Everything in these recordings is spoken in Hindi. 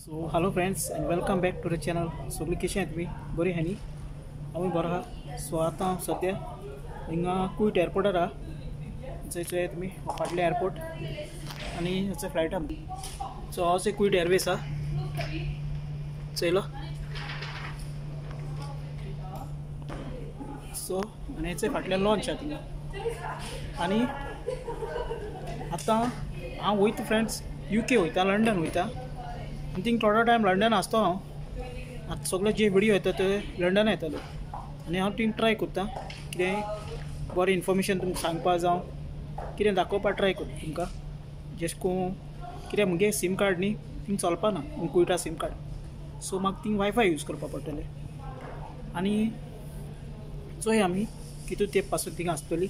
So hello friends and welcome back to the channel. सगळीं कशी आहेत तुमी? बरी आहा न्ही? हांवूय बरो आहा. सो आतां हांव सद्या हिंगा कुयट एअरपोर्टार आहा. थंयचो तुमी फाटले एअरपोर्ट आनी हेचो फ्लायट आहा. सो हो कुयट एअरवेज आहा चयलो. सो आनी हेचे फाटल्यान लॉन्च आहा थिंगा. आनी आतां हांव वयता फ्रेंड्स UK वयता, लंडन वयता. थिंग थोडो टायम लंडन आसतो हांव. आतां सगळे जे व्हिडियो येता ते लंडन येतले आनी हांव थिंग ट्राय करता कितें बरें इन्फॉर्मेशन तुमकां सांगपा जावं कितें दाखोवपाक ट्राय करता तुमकां. जशें करून कित्याक मुगे सीम कार्ड न्ही थिंग चलपाना, कुयटा सीम कार्ड. सो म्हाका थिंग वायफाय यूज करपा पडटलें आनी चोय आमी कितू तेंप पासून थिंग आसतली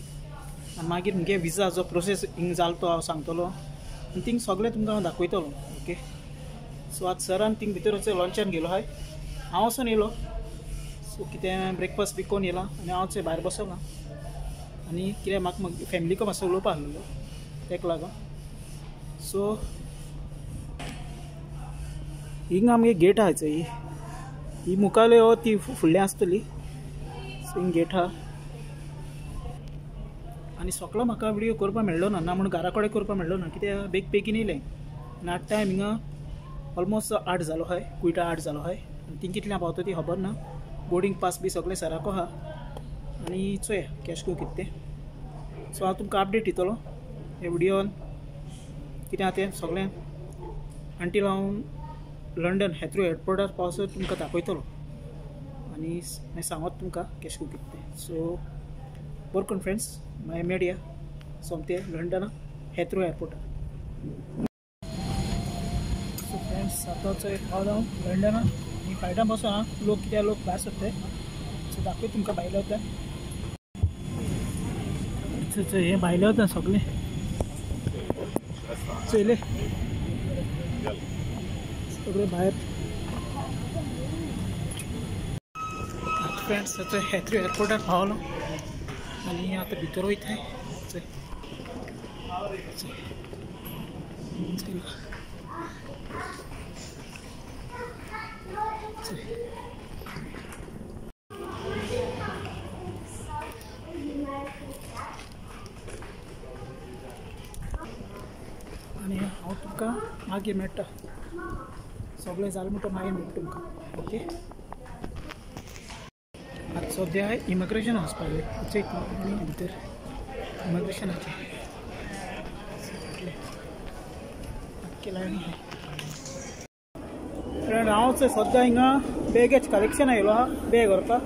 आनी मागीर मुगे विजा जो प्रोसेस हिंग जालो तो हांव सांगतलो आनी थिंग सगळें तुमकां हांव दाखयतलो. ओके. सो आज सरान थिंग भितर वचून लॉन्चान गेलो हाय. हांव वचून येयलो. सो कितें ब्रेकफास्ट बी करून येयला आनी हांव थंय भायर बसला आनी कितें म्हाका फॅमिलीको मातसो उलोवपा आसलेलो तेका लागून. सो हिंग आमगे गेट आहा चोय. ही मुखावयली हो ती फुडली आसतली. सो हिंग गेट आहा आनी सकाळीं म्हाका व्हिडियो करपा मेळ्ळो ना म्हूण घरा कडेन करपा मेळ्ळो ना कित्याक बेगीन येयलें आनी आतां टायम हिंगा ऑलमोस्ट 8 जालो हाय. कुयटा 8 जालो हाय आनी थिंग कितल्या पावता ती खबर ना. बोर्डींग पास बी सगळें सराको आहा आनी चोया कॅश को कितें तें. सो हांव तुमकां अपडेट दितलो हे व्हिडियोन कितें आहा तें सगळें अंटील हांव लंडन हेथ्रो एअरपोर्टार पावसर तुमकां दाखयतलो आनी मागीर सांगत तुमकां कॅश को कितें तें. सो बरें करून फ्रेंड्स मागीर मेळया सोमते लंडना हेथ्रो एअरपोर्टार. फ्रेंड्स आतां चोय पावलो हांव लंडना आनी फ्लायटान बसो हां. लोक भायर सरताय. सो दाखय तुमकां भायले वता. चोय हे भायले वता सगळे चोयले सगळे भायर. फ्रेंड्स आतां हेथ्रो एअरपोर्टार पावलो आनी आतां भितर वयताय. आनी हांव तुमकां मागीर मेळटा. सगळें जालें म्हणटा मागीर मेळटा तुमकां. ओके. आतां सद्या इमिग्रेशन वचपाक जाय भितर इमिग्रेशनाचें फ्रेंड. हांव सद्या हिंगा बॅगेज कलेक्शन येयलो आहा बॅग व्हरपाक.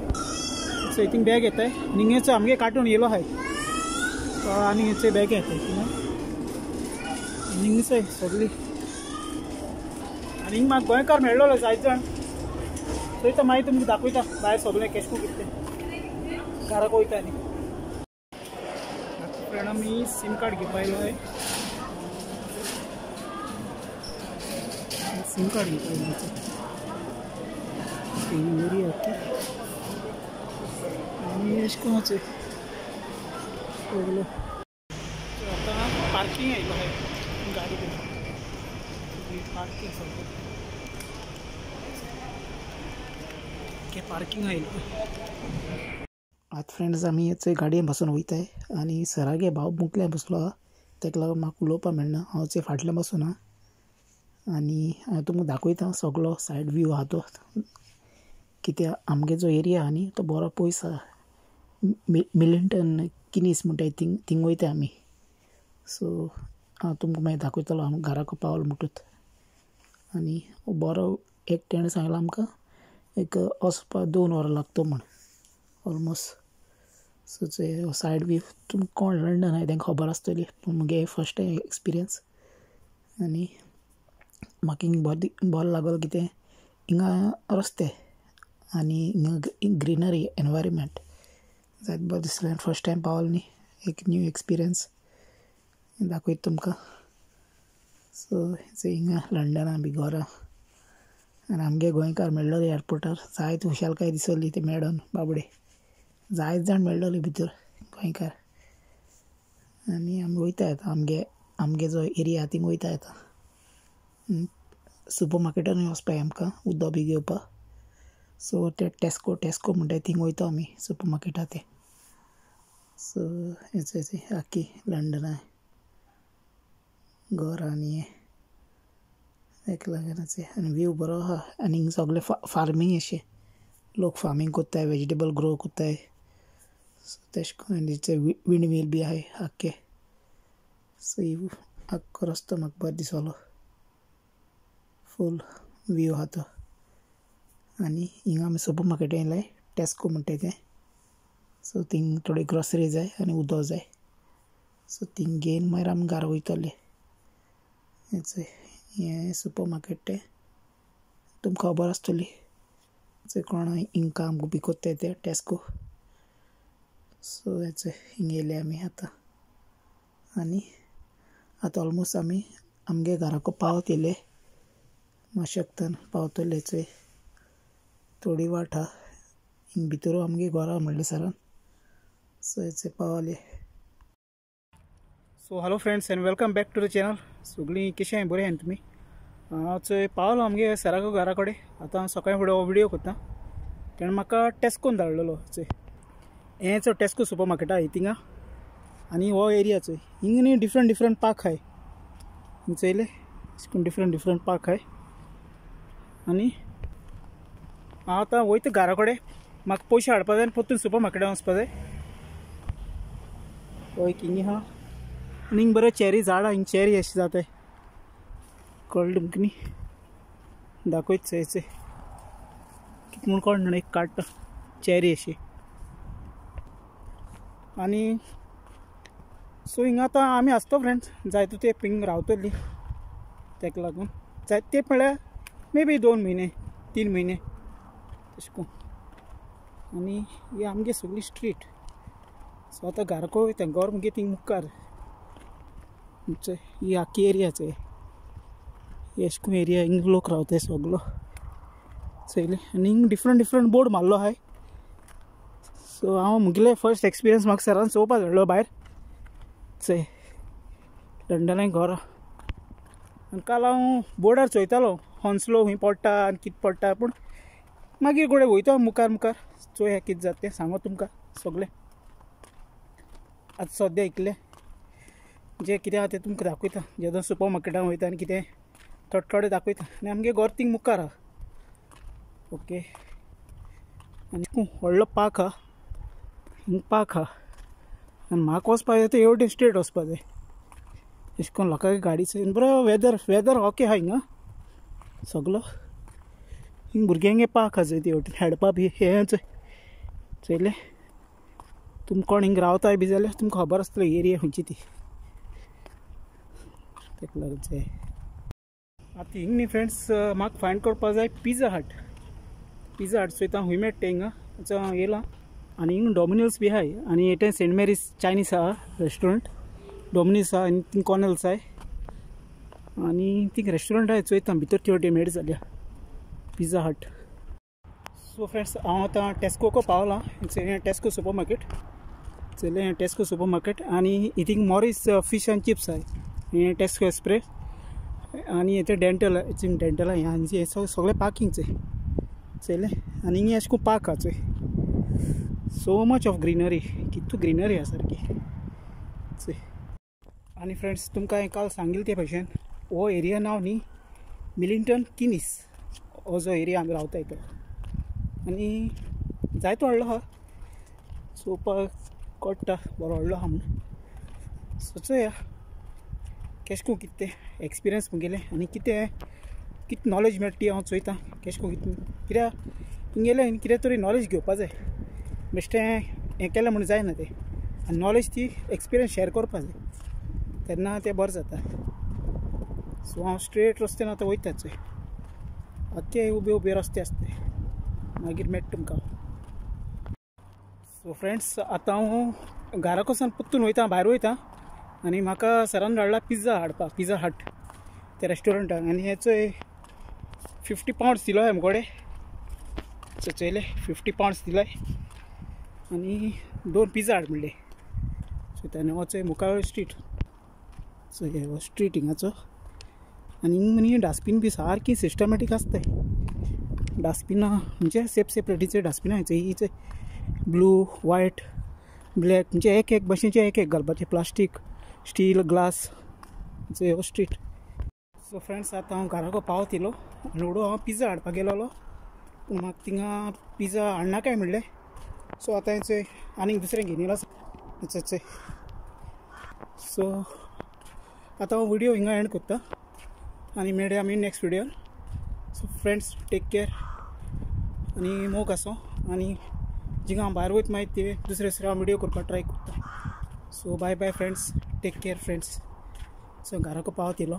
सो थिंग बॅग येताय हिंगेचो आमगे कार्टून येयलो आहाय आनी हेचो बॅग येताय थिंगा हिंगचोय सगळी. आनी हिंग म्हाका गोंयकार मेळ्ळो जायत जाण. थंय तो मागीर तुमकां दाखयता भायर सगळें कॅश को कितें तें घराक वयता आनी. फ्रेंड आमी सीम कार्ड घेवपा येयलो हाय. सीम कार्ड घेवपा येयलो एरिया. ओके. आनी अशें करून चोय सगलो. आतां पार्किंग येयलो हाय गाडी घेवन पार्किंग सगळें पार्किंग आयलो. आतां फ्रेंड्स आमी चोय गाडयेन बसून वयताय आनी सरागे भाव मुखल्यान बसलो आहा तेका लागून म्हाका उलोवपा मेळना. हांव चोय फाटल्यान बसून आहा आनी हांव तुमकां दाखयता सगळो सायड व्यू आहा तो. कित्याक आमगे जो एरिया आहा न्ही तो बरो पयस आहा. मिलिंटन किनीस म्हणटाय थिंग वयताय आमी. सो हांव तुमकां मागीर दाखयतलो हांव घराको पावलो म्हणटूच. आनी बरो एक टेण सांगला आमकां एक वचपाक 2 वरां लागता म्हण ऑलमोस्ट. सो चोय सायड व्यू तुमकां कोण लंडन आहाय तांकां खबर आसतली पूण मुगे फर्स्ट टायम एक्सपिरियन्स. आनी म्हाका हिंग बरो लागलो कितें हिंगा रस्ते आनी हिंगा ग्रिनरी एनवायरमेंट जायत बरें दिसलें. फर्स्ट टायम पावलो न्ही एक न्यू एक्सपिरियन्स दाखयता तुमकां. सो हिंगा लंडना भिगोरा आनी आमगे गोंयकार मेळ्ळो एअरपोर्टार. जायत खुशालकाय दिसली ते मेळोन बाबडे जायत जाण मेळ्ळले भितर गोंयकार. आनी आमी वयता आतां आमगे जो एरिया आहा थिंग वयता आतां. सुपर मार्केटान वचपाक आमकां उदक बी घेवपाक. सो ते टेस्को म्हणटाय थिंग वयता आमी सुपर मार्केटा ते. सो हेचे आख्खी लंडना घर आनी हेका लागून आनी व्यू बरो आहा. आनी हिंग सगळे फार्मींग अशें लोक फार्मींग कोत्ताय, वेजिटेबल ग्रो कोत्ताय. सो तेश कोन्न आनी विंड मिल बी आहाय आख्खे. सो आख्खो रस्तो म्हाका बरो दिसलो. फूल व्यू आहा तो. आनी हिंगा आमी सुपर मार्केट येयलाय टेस्को म्हणटाय तें. सो थिंग थोडी ग्रोसरी जाय आनी उदक जाय. सो थिंग घेवन मागीर आमी घरा वयतले. हें सुपर मार्केट तें तुमकां खबर आसतली. कोण हिंग काम बी कोत्ताय ते टेस्को. सो हिंग येयले आमी आतां. आनी आतां ऑलमोस्ट आमी आमगे घराको पावत येयले. मातशें पावतले थोडी वाट आहा. हिंग भितर आमगे घर आहा म्हणले सरान. सो पावले. So hello friends and welcome back to the channel. सगळीं कशें आहाय, बरें आहाय तुमी? हांव पावलो आमगे सराको घरा कडेन. आतां सकाळीं फुडें हो व्हिडियो करता. तेणें म्हाका टेस्कोन धाडलेलो. हें टेस्को सुपर मार्केट आहा थिंगा. आनी हो एरिया हिंग न्ही डिफरंट पार्क आहाय. हिंग चयले डिफरंट पार्क आहाय. आनी हांव आतां वयता घरा कडेन. म्हाका पयशे हाडपा जाय आनी परतून सुपर मार्केटान वचपा जाय. हय हिंग आहा. आनी हिंग बरें चॅरी झाड आहा. हिंग चॅरी अशें जाताय. कळ्ळें तुमकां न्ही? दाखयत कितें म्हूण कळना एक काडटा चॅरी अशी. आनी सो हिंगा आतां आमी आसता फ्रेंड्स जायतो तेंप हिंग रावतलीं. तेका लागून जायतो तेंप म्हळ्यार मे बी 2 म्हयने 3 म्हयने तशें करून. आनी ही आमगे सगळी स्ट्रीट. सो आतां घराको वयता. घर मुगे थिंग मुखार. ही आख्खी एरिया अशें करून एरिया हिंग लोक रावताय सगलो चयले. आनी हिंग डिफरंट बोर्ड मारलो आहाय. सो हांव मुगेले फर्स्ट एक्सपिरियन्स म्हाका सरान चोवपा धाडलो भायर. लंडनाक घर. आनी काल हांव बोर्डार चोयतालो हॉन्सलो खंय पडटा आनी कितें पडटा. पूण मागीर घोडे वयता मुखार चोया कितें जाता तें सांगो तुमकां सगळें. आतां सद्या इतलें जें कितें आहा तें तुमकां दाखयता. जेन्ना सुपर मार्केटान वयता आनी कितें थोडें दाखयता. आनी आमगे घर थिंग मुखार आहा. ओके. आनी व्हडलो पार्क आहा. हिंग पार्क आहा. आनी म्हाका वचपा जाय तें एवटेन स्ट्रेट वचपा जाय. अशें करून लोकांगे गाडी चोयन बरो वेदर ओके आहा हिंगा सगलो. हिंग भुरग्यांगे पार्क आहा ती एवटेन खेळपा बी हें चयलें. तुमी कोण हिंग रावताय बी जाल्यार तुमकां खबर आसतली एरिया खंयची ती. तेका लागून आतां हिंग न्ही फ्रेंड्स म्हाका फायंड करपा जाय पिझ्झा हट चोयता खंय मेळटा तें हिंगा येयलां. आनी हिंग डॉमिनोज बी आहाय. आनी हेटें सेंट मेरीज चायनीज आहा रेस्टॉरंट. डॉमिनोज आहा आनी थिंग कॉर्नल्स आहाय. आनी थिंग रेस्टॉरंट आहाय चोयता भितर ती मेळटा जाल्यार पिझ्झा हट. सो फ्रेंड्स हांव आतां टेस्कोको पावलां. हें टेस्को सुपर मार्केट चयलें. हें टेस्को सुपर मार्केट. आनी हितून मॉरीस फिश एंड चिप्स आहाय. हें टेस्को एक्सप्रेस. आनी हें डेंटल आहा. हें सगळें पार्किंग चयलें. आनी हिंग अशें करून पार्क आहा सो मच ऑफ ग्रीनरी. कितू ग्रीनरी आहा सारकी. आनी फ्रेंड्स तुमकां हांवें काल सांगिल्लें ते भशेन हो एरिया नांव न्ही मिलिंग्टन किनीस. हो जो एरिया आमी रावताय तो. आनी जायतो व्हडलो आहा. चोवपाक कळटा बरो व्हडलो आहा म्हणून. सो चोया केश कोन कितें तें एक्सपिरियन्स मुगेलें आनी कितें नॉलेज मेळटा ती हांव चोयतां. केश कोन कित्याक हिंगेले कितें तरी नॉलेज घेवपा जाय. बेश्टें हें केलें म्हणून जायना तें. आनी नॉलेज ती एक्सपिरियन्स शेअर करपा जाय तेन्ना तें बरें जाता. सो हांव स्ट्रेट रस्त्यान आतां वयता. आख्खे उबे रस्ते आसताय. मागीर मेळटा तुमकां. सो फ्रेंड्स आतां हांव घरा कडच्यान परतून वयता भायर वयता. आनी म्हाका सरान धाडला पिझ्झा हाडपाक. पिझ्झा हट त्या रेस्टॉरंटान. आनी हेचो £50 दिलो मुगोडे. चयले £50 दिलाय. आनी 2 पिझ्झा हाड म्हणले. सो ताणें मुखार स्ट्रीट. सो हे स्ट्रीट हिंगाचो. आनी मनी डस्टबीन बी सारकी सिस्टमॅटीक आसताय. डस्टबीन म्हणजे सेपरेटीचे डस्टबीन आहाय चंय ब्लू व्हायट ब्लॅक म्हणजे एक भाशेचे एक घालपाचे प्लास्टीक स्टील ग्लास व्यवस्थित. सो फ्रेंड्स आतां हांव घरा पावतिलो आनी हळू हांव पिझ्झा हाडपाक गेलोलो पूण म्हाका थिंगा पिझ्झा हाडना काय म्हणलें. सो आतां हेचें आनीक दुसरें घेवन येयला चंय. सो आतां हांव व्हिडिओ हिंगा एंड करता आनी मेळया आमी नेक्स्ट व्हिडिओन. सो फ्रेंड्स टेक केअर आनी मोग आसो आनी जिंगा हांव भायर वयता मागीर ते दुसरे हांव व्हिडिओ करपाक ट्राय करता. So bye bye friends, take care friends. So घरा पावतिलो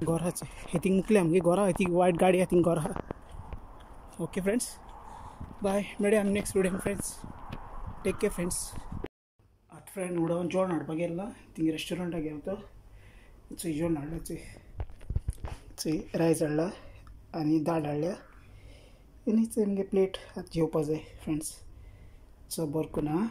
घराचे हे थिंग मुकले आमगे घरा ती वायट गाडी आहा थिंग घरा. ओके फ्रेंड्स बाय, मेळया आमी नेक्स्ट व्हिडिओन फ्रेंड्स. Take care friends. आतां फ्रेंड उडोवन जेवण हाडपाक गेला थिंग रेस्टॉरंटाक गेलो चंय जेवण हाडलें चंय रायस हाडला आनी दाळ हाडल्या आनी चंय आमगे प्लेट आतां जेवपा जाय फ्रेंड्स. सो बरें करून